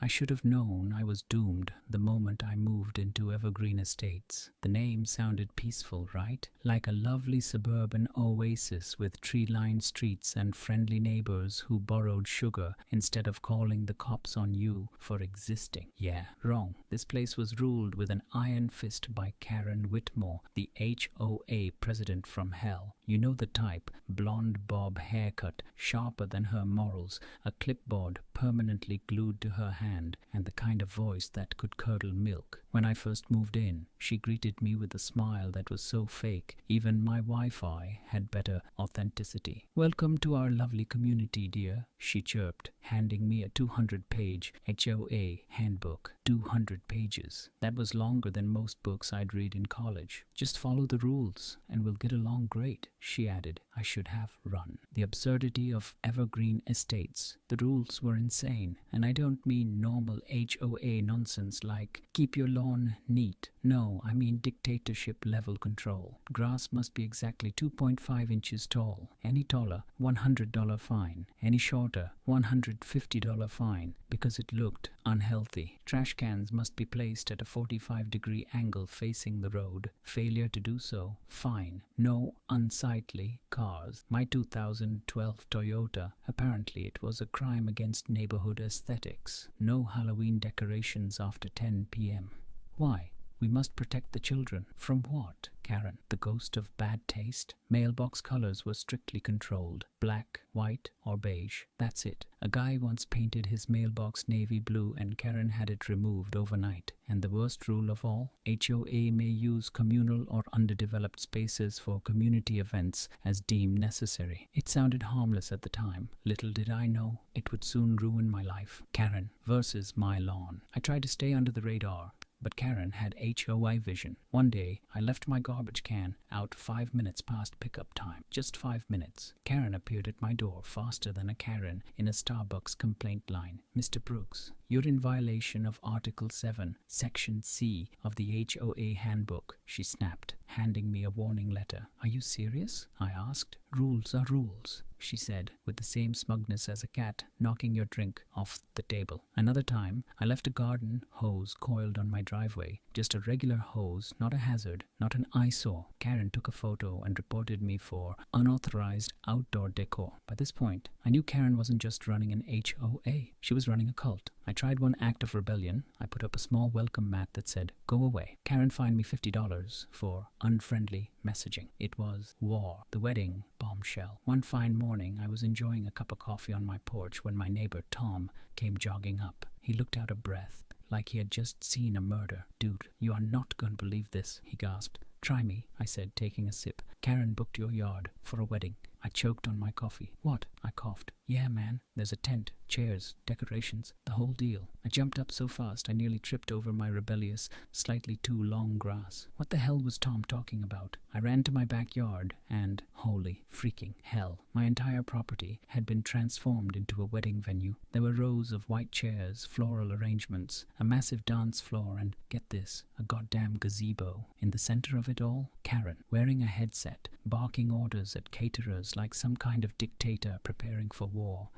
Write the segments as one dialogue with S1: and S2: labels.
S1: I should have known I was doomed the moment I moved into Evergreen Estates. The name sounded peaceful, right? Like a lovely suburban oasis with tree-lined streets and friendly neighbors who borrowed sugar instead of calling the cops on you for existing. Yeah, wrong. This place was ruled with an iron fist by Karen Whitmore, the HOA president from hell. You know the type, blonde bob haircut, sharper than her morals, a clipboard permanently glued to her hand, and the kind of voice that could curdle milk. When I first moved in, she greeted me with a smile that was so fake, even my Wi-Fi had better authenticity. "Welcome to our lovely community, dear," she chirped, handing me a 200-page HOA handbook. 200 pages. That was longer than most books I'd read in college. "Just follow the rules, and we'll get along great," she added. I should have run. The absurdity of Evergreen Estates. The rules were insane, and I don't mean normal HOA nonsense like keep your lawn neat. No, I mean dictatorship-level control. Grass must be exactly 2.5 inches tall. Any taller, $100 fine. Any shorter, $150 fine, because it looked unhealthy. Trash cans must be placed at a 45-degree angle facing the road. Failure to do so, fine. No unsightly cars. My 2012 Toyota, apparently it was a crime against neighborhood aesthetics. No Halloween decorations after 10 p.m. Why? We must protect the children. From what, Karen? The ghost of bad taste? Mailbox colors were strictly controlled. Black, white, or beige. That's it. A guy once painted his mailbox navy blue and Karen had it removed overnight. And the worst rule of all, HOA may use communal or underdeveloped spaces for community events as deemed necessary. It sounded harmless at the time. Little did I know it would soon ruin my life. Karen versus my lawn. I tried to stay under the radar, but Karen had HOA vision. One day, I left my garbage can out 5 minutes past pickup time. Just 5 minutes. Karen appeared at my door faster than a Karen in a Starbucks complaint line. "Mr. Brooks, you're in violation of Article 7, Section C of the HOA handbook," she snapped, handing me a warning letter. "Are you serious?" I asked. "Rules are rules," she said, with the same smugness as a cat knocking your drink off the table. Another time, I left a garden hose coiled on my driveway. Just a regular hose, not a hazard, not an eyesore. Karen took a photo and reported me for unauthorized outdoor decor. By this point, I knew Karen wasn't just running an HOA. She was running a cult. I tried one act of rebellion. I put up a small welcome mat that said, "Go away." Karen fined me $50 for unfriendly messaging. It was war. The wedding bombshell. One fine morning, I was enjoying a cup of coffee on my porch when my neighbor Tom came jogging up. He looked out of breath, like he had just seen a murder. "Dude, you are not going to believe this," he gasped. "Try me," I said, taking a sip. "Karen booked your yard for a wedding." I choked on my coffee. "What?" I coughed. "Yeah, man. There's a tent, chairs, decorations, the whole deal." I jumped up so fast I nearly tripped over my rebellious, slightly too long grass. What the hell was Tom talking about? I ran to my backyard and, holy freaking hell, my entire property had been transformed into a wedding venue. There were rows of white chairs, floral arrangements, a massive dance floor, and, get this, a goddamn gazebo. In the center of it all, Karen, wearing a headset, barking orders at caterers like some kind of dictator preparing for war.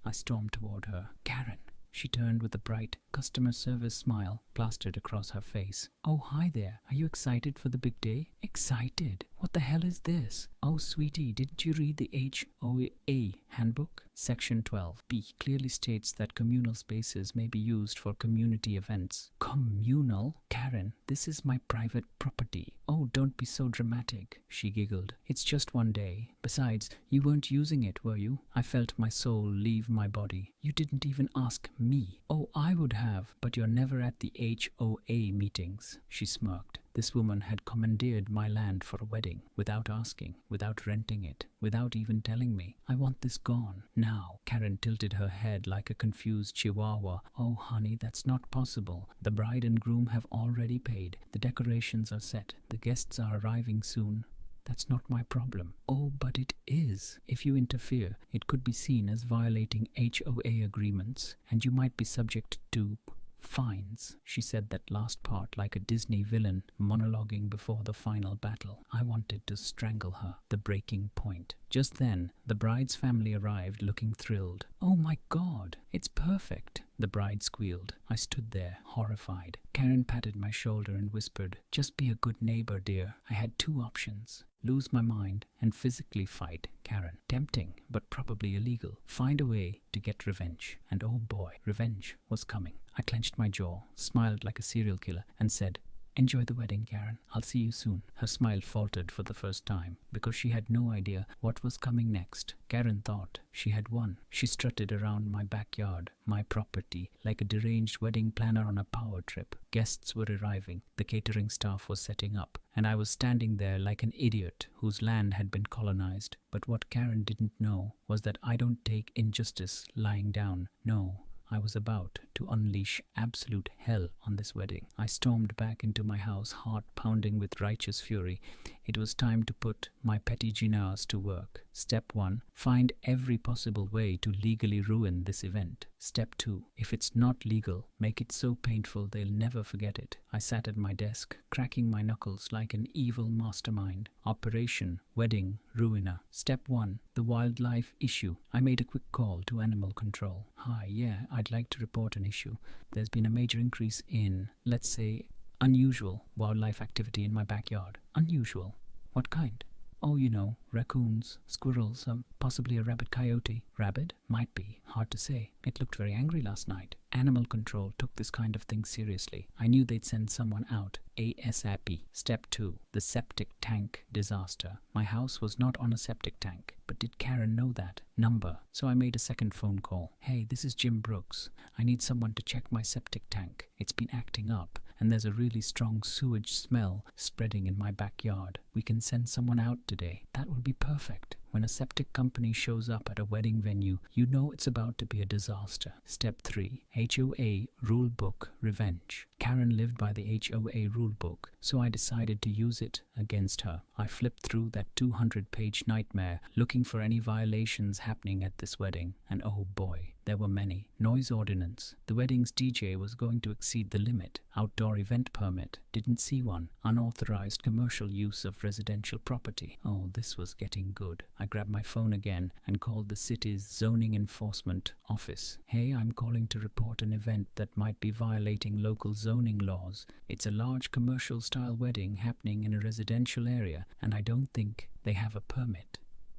S1: I stormed toward her. "Karen." She turned with a bright customer service smile plastered across her face. "Oh, hi there. Are you excited for the big day?" "Excited? What the hell is this?" "Oh, sweetie, didn't you read the HOA handbook? Section 12B clearly states that communal spaces may be used for community events." "Communal? Karen, this is my private property." "Oh, don't be so dramatic," she giggled. "It's just one day. Besides, you weren't using it, were you?" I felt my soul leave my body. "You didn't even ask me." "Oh, I would have, but you're never at the HOA meetings," she smirked. This woman had commandeered my land for a wedding, without asking, without renting it, without even telling me. "I want this gone, now." Karen tilted her head like a confused chihuahua. "Oh, honey, that's not possible. The bride and groom have already paid. The decorations are set. The guests are arriving soon. That's not my problem." "Oh, but it is. If you interfere, it could be seen as violating HOA agreements, and you might be subject to Fines. She said that last part like a Disney villain monologuing before the final battle. I wanted to strangle her. The breaking point. Just then, the bride's family arrived looking thrilled. "Oh my God, it's perfect," the bride squealed. I stood there, horrified. Karen patted my shoulder and whispered, "Just be a good neighbor, dear." I had two options: lose my mind and physically fight Karen. Tempting, but probably illegal. Find a way to get revenge. And oh boy, revenge was coming. I clenched my jaw, smiled like a serial killer, and said, "Enjoy the wedding, Karen. I'll see you soon." Her smile faltered for the first time, because she had no idea what was coming next. Karen thought she had won. She strutted around my backyard, my property, like a deranged wedding planner on a power trip. Guests were arriving, the catering staff was setting up, and I was standing there like an idiot whose land had been colonized. But what Karen didn't know was that I don't take injustice lying down. No. I was about to unleash absolute hell on this wedding. I stormed back into my house, heart pounding with righteous fury. It was time to put my petty ginas to work. Step 1, find every possible way to legally ruin this event. Step 2, if it's not legal, make it so painful they'll never forget it. I sat at my desk, cracking my knuckles like an evil mastermind. Operation Wedding Ruiner. Step 1, the wildlife issue. I made a quick call to animal control. "Hi, yeah, I'd like to report an issue. There's been a major increase in, let's say, unusual wildlife activity in my backyard." "Unusual? What kind?" "Oh, you know, raccoons, squirrels, possibly a rabbit coyote." "Rabbit? Might be. Hard to say. It looked very angry last night." Animal control took this kind of thing seriously. I knew they'd send someone out ASAP. Step 2, the septic tank disaster. My house was not on a septic tank, but did Karen know that? Number. So I made a second phone call. "Hey, this is Jim Brooks. I need someone to check my septic tank. It's been acting up, and there's a really strong sewage smell spreading in my backyard. We can send someone out today." "That would be perfect." When a septic company shows up at a wedding venue, you know it's about to be a disaster. Step 3, HOA Rule Book Revenge. Karen lived by the HOA rule book, so I decided to use it against her. I flipped through that 200-page nightmare looking for any violations happening at this wedding, and oh boy, there were many. Noise ordinance. The wedding's DJ was going to exceed the limit. Outdoor event permit. Didn't see one. Unauthorized commercial use of residential property. Oh, this was getting good. I grabbed my phone again and called the city's zoning enforcement office. "Hey, I'm calling to report an event that might be violating local zoning laws. It's a large commercial-style wedding happening in a residential area, and I don't think they have a permit.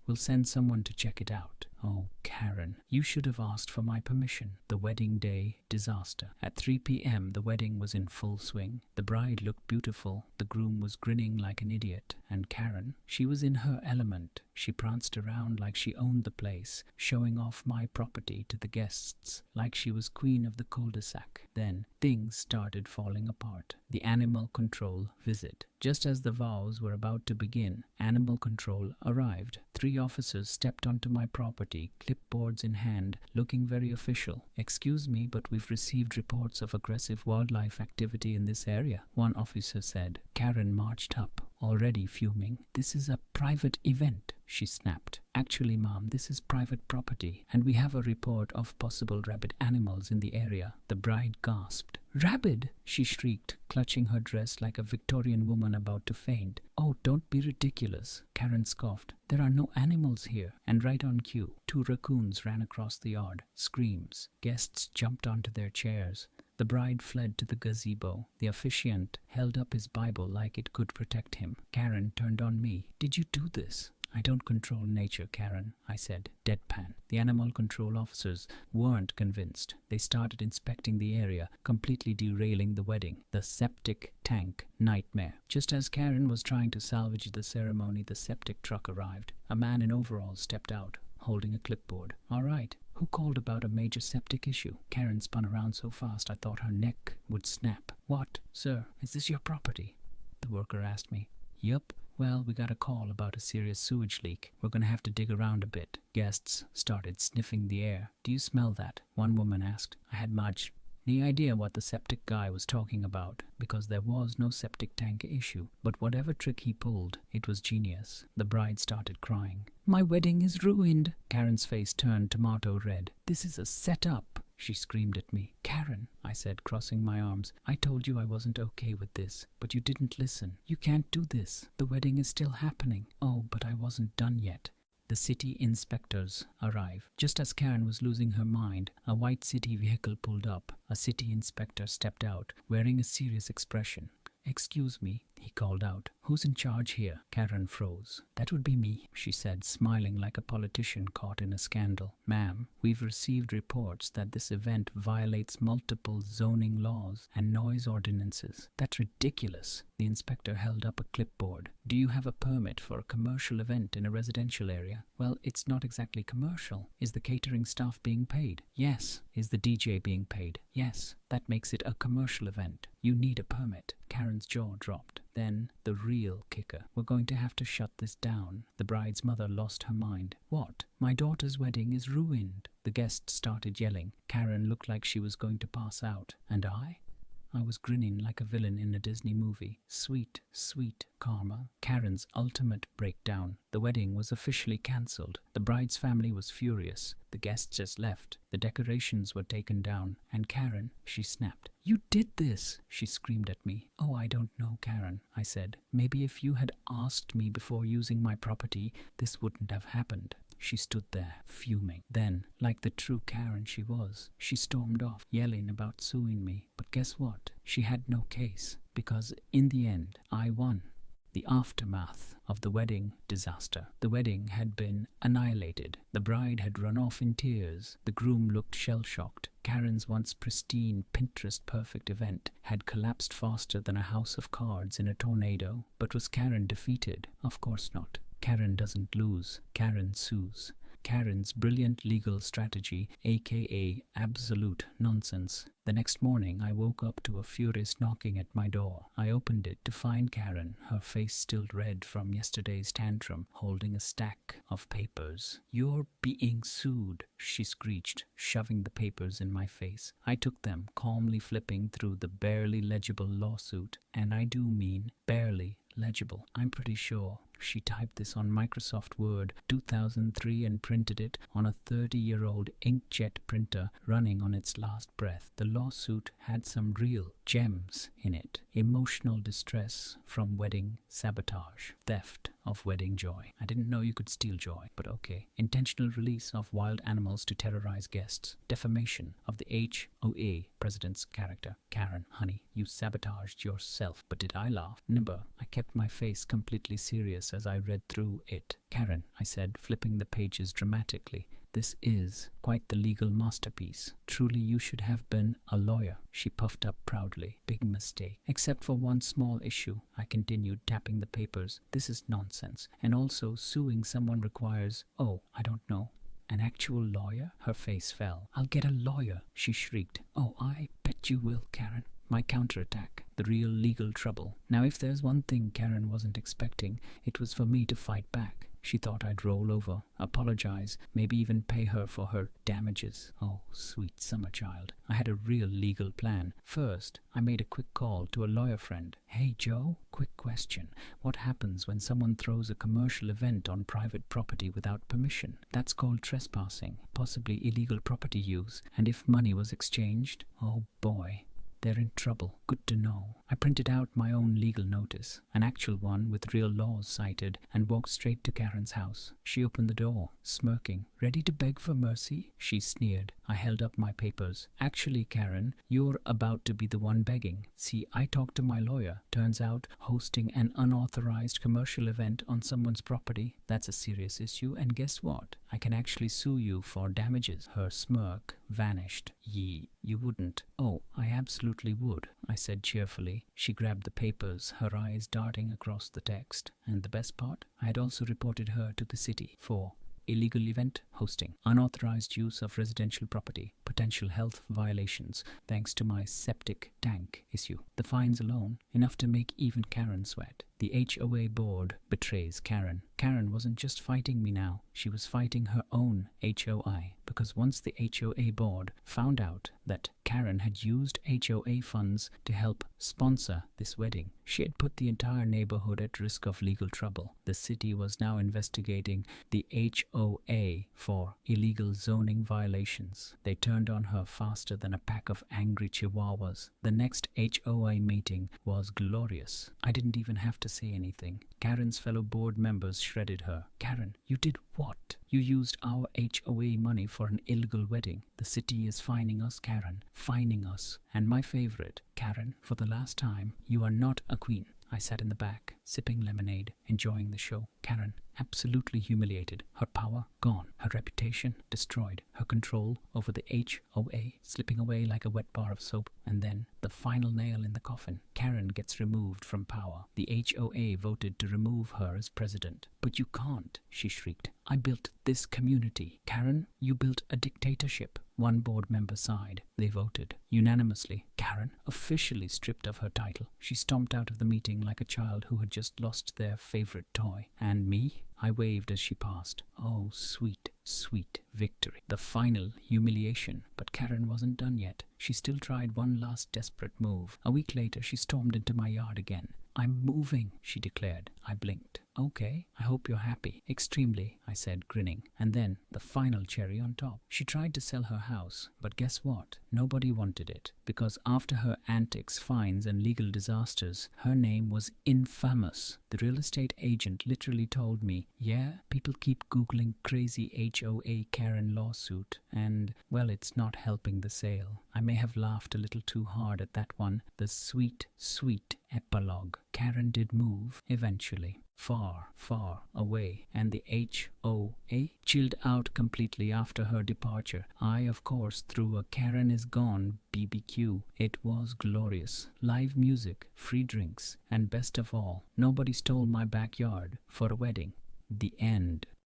S1: We'll send someone to check it out." Oh, Karen, you should have asked for my permission. The wedding day disaster. At 3 p.m., the wedding was in full swing. The bride looked beautiful. The groom was grinning like an idiot. And Karen, she was in her element. She pranced around like she owned the place, showing off my property to the guests, like she was queen of the cul-de-sac. Then, things started falling apart. The animal control visit. Just as the vows were about to begin, animal control arrived. 3 officers stepped onto my property, clipboards in hand, looking very official. "Excuse me, but we've received reports of aggressive wildlife activity in this area," one officer said. Karen marched up, already fuming. "This is a private event," she snapped. "Actually, ma'am, this is private property, and we have a report of possible rabid animals in the area." The bride gasped. "Rabid!" she shrieked, clutching her dress like a Victorian woman about to faint. "Oh, don't be ridiculous," Karen scoffed. "There are no animals here." And right on cue, 2 raccoons ran across the yard. Screams. Guests jumped onto their chairs. The bride fled to the gazebo. The officiant held up his Bible like it could protect him. Karen turned on me. "Did you do this?" "I don't control nature, Karen," I said, deadpan. The animal control officers weren't convinced. They started inspecting the area, completely derailing the wedding. The septic tank nightmare. Just as Karen was trying to salvage the ceremony, the septic truck arrived. A man in overalls stepped out, holding a clipboard. "All right. Who called about a major septic issue?" Karen spun around so fast I thought her neck would snap. "What? Sir, is this your property?" the worker asked me. "Yup. Well, we got a call about a serious sewage leak. We're going to have to dig around a bit." Guests started sniffing the air. "Do you smell that?" one woman asked. I had much any idea what the septic guy was talking about, because there was no septic tank issue. But whatever trick he pulled, it was genius. The bride started crying. "My wedding is ruined." Karen's face turned tomato red. "This is a setup," she screamed at me. Karen, I said, crossing my arms, I told you I wasn't okay with this, but you didn't listen. You can't do this. The wedding is still happening. Oh, but I wasn't done yet. The city inspectors arrive. Just as Karen was losing her mind, a white city vehicle pulled up. A city inspector stepped out, wearing a serious expression. Excuse me, he called out. Who's in charge here? Karen froze. That would be me, she said, smiling like a politician caught in a scandal. Ma'am, we've received reports that this event violates multiple zoning laws and noise ordinances. That's ridiculous. The inspector held up a clipboard. Do you have a permit for a commercial event in a residential area? Well, it's not exactly commercial. Is the catering staff being paid? Yes. Is the DJ being paid? Yes. That makes it a commercial event. You need a permit. Karen's jaw dropped. Then, the real kicker. We're going to have to shut this down. The bride's mother lost her mind. What? My daughter's wedding is ruined. The guests started yelling. Karen looked like she was going to pass out. And I was grinning like a villain in a Disney movie. Sweet, sweet karma. Karen's ultimate breakdown. The wedding was officially cancelled. The bride's family was furious. The guests just left. The decorations were taken down. And Karen, she snapped. You did this, she screamed at me. Oh, I don't know, Karen, I said. Maybe if you had asked me before using my property, this wouldn't have happened. She stood there, fuming. Then, like the true Karen she was, she stormed off, yelling about suing me. But guess what? She had no case, because in the end, I won. The aftermath of the wedding disaster. The wedding had been annihilated. The bride had run off in tears. The groom looked shell-shocked. Karen's once pristine, Pinterest-perfect event had collapsed faster than a house of cards in a tornado. But was Karen defeated? Of course not. Karen doesn't lose. Karen sues. Karen's brilliant legal strategy, aka absolute nonsense. The next morning, I woke up to a furious knocking at my door. I opened it to find Karen, her face still red from yesterday's tantrum, holding a stack of papers. You're being sued, she screeched, shoving the papers in my face. I took them, calmly flipping through the barely legible lawsuit, and I do mean barely legible. I'm pretty sure she typed this on Microsoft Word 2003 and printed it on a 30-year-old inkjet printer running on its last breath. The lawsuit had some real gems in it. Emotional distress from wedding sabotage. Theft of wedding joy. I didn't know you could steal joy, but okay. Intentional release of wild animals to terrorize guests. Defamation of the HOA president's character. Karen, honey, you sabotaged yourself. But did I laugh? Never. I kept my face completely serious as I read through it. Karen, I said, flipping the pages dramatically. This is quite the legal masterpiece. Truly you should have been a lawyer. She puffed up proudly. Big mistake. Except for one small issue, I continued, tapping the papers. This is nonsense. And also, suing someone requires, I don't know, an actual lawyer? Her face fell. I'll get a lawyer, she shrieked. Oh, I bet you will, Karen. My counterattack. The real legal trouble. Now, if there's one thing Karen wasn't expecting, it was for me to fight back. She thought I'd roll over, apologize, maybe even pay her for her damages. Oh, sweet summer child. I had a real legal plan. First, I made a quick call to a lawyer friend. Hey, Joe, quick question. What happens when someone throws a commercial event on private property without permission? That's called trespassing, possibly illegal property use. And if money was exchanged, oh boy, they're in trouble. Good to know. I printed out my own legal notice, an actual one with real laws cited, and walked straight to Karen's house. She opened the door, smirking. Ready to beg for mercy? She sneered. I held up my papers. Actually, Karen, you're about to be the one begging. See, I talked to my lawyer. Turns out, hosting an unauthorized commercial event on someone's property, that's a serious issue, and guess what? I can actually sue you for damages. Her smirk vanished. You wouldn't. Oh, I absolutely would, I said cheerfully. She grabbed the papers, her eyes darting across the text. And the best part? I had also reported her to the city for illegal event hosting, unauthorized use of residential property, potential health violations thanks to my septic tank issue. The fines alone, enough to make even Karen sweat. The HOA board betrays Karen. Karen wasn't just fighting me now, she was fighting her own HOI, because once the HOA board found out that Karen had used HOA funds to help sponsor this wedding, she had put the entire neighborhood at risk of legal trouble. The city was now investigating the HOA for for illegal zoning violations. They turned on her faster than a pack of angry chihuahuas. The next HOA meeting was glorious. I didn't even have to say anything. Karen's fellow board members shredded her. "Karen, you did what? You used our HOA money for an illegal wedding. The city is fining us, Karen. Fining us. And my favorite, Karen, for the last time, you are not a queen." I sat in the back, sipping lemonade, enjoying the show. Karen, absolutely humiliated. Her power gone. Her reputation destroyed. Her control over the HOA slipping away like a wet bar of soap. And then, the final nail in the coffin. Karen gets removed from power. The HOA voted to remove her as president. "But you can't," she shrieked. "I built this community. Karen, you built a dictatorship." One board member sighed. They voted unanimously. Karen, officially stripped of her title. She stomped out of the meeting like a child who had just lost their favorite toy. And me? I waved as she passed. Oh, sweet, sweet victory. The final humiliation. But Karen wasn't done yet. She still tried one last desperate move. A week later, she stormed into my yard again. "I'm moving," she declared. I blinked. "Okay, I hope you're happy." "Extremely," I said, grinning. And then, the final cherry on top. She tried to sell her house, but guess what? Nobody wanted it, because after her antics, fines, and legal disasters, her name was infamous. The real estate agent literally told me, "Yeah, people keep Googling crazy HOA Karen lawsuit, and, well, it's not helping the sale." I may have laughed a little too hard at that one. The sweet, sweet epilogue. Karen did move, eventually. Far, far away, and the HOA chilled out completely after her departure. I, of course, threw a Karen is gone BBQ. It was glorious. Live music, free drinks, and best of all, nobody stole my backyard for a wedding. The end.